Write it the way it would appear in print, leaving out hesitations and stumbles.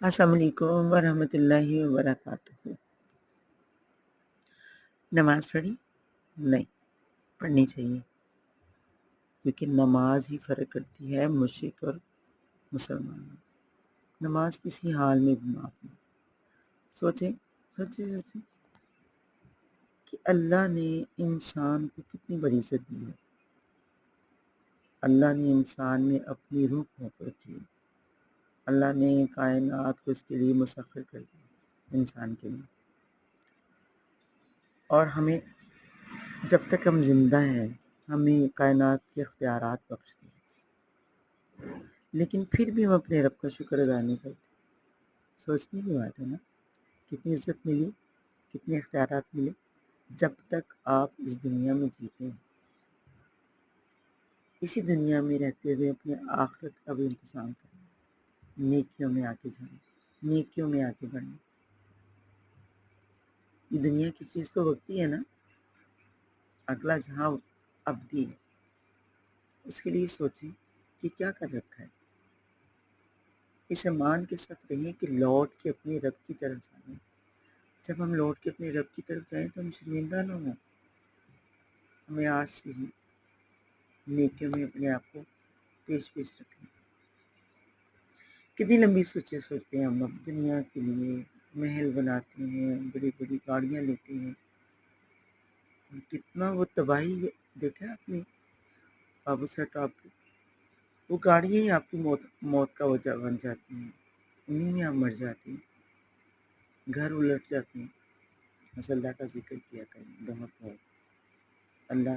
السلام علیکم ورحمۃ اللہ وبرکاتہ۔ نماز پڑھی؟ نہیں، پڑھنی چاہیے، کیونکہ نماز ہی فرق کرتی ہے مشرک اور مسلمان میں۔ نماز کسی حال میں بھی معاف نہیں۔ سوچیں کہ اللہ نے انسان کو کتنی بڑی عزت دی ہے۔ اللہ نے انسان میں اپنی روح پھونک رکھی ہے۔ اللہ نے کائنات کو اس کے لیے مسخر کر دیا، انسان کے لیے، اور ہمیں جب تک ہم زندہ ہیں ہمیں کائنات کے اختیارات بخش دیے، لیکن پھر بھی ہم اپنے رب کا شکر ادا نہیں کرتے۔ سوچنے کی بات ہے نا، کتنی عزت ملی، کتنے اختیارات ملے۔ جب تک آپ اس دنیا میں جیتے ہیں، اسی دنیا میں رہتے ہوئے اپنے آخرت کا بھی انتظام کریں، نیکیوں میں آگے جائیں، نیکیوں میں آگے بڑھیں۔ یہ دنیا کی چیز تو وقتی ہے نا، اگلا جہاں ابدی ہے۔ اس کے لیے سوچیں کہ کیا کر رکھا ہے۔ اس ایمان کے ساتھ رہیں کہ لوٹ کے اپنے رب کی طرف جائیں۔ جب ہم لوٹ کے اپنے رب کی طرف جائیں تو ہم شرمندہ نہ ہوں۔ ہمیں آج سے ہی نیکیوں میں اپنے آپ کو پیش رکھیں۔ کتنی لمبی سوچتے ہیں ہم اب دنیا کے لیے، محل بناتے ہیں، بڑی بڑی گاڑیاں لیتے ہیں، کتنا وہ تباہی دیکھا ہے آپ نے بابو سر ٹاپ کی۔ وہ گاڑیاں ہی آپ کی موت کا وجہ بن جاتی ہیں، انہیں میں آپ مر جاتے ہیں، گھر الٹ جاتے ہیں۔ بس اللہ کا ذکر کیا کریں بہت اللہ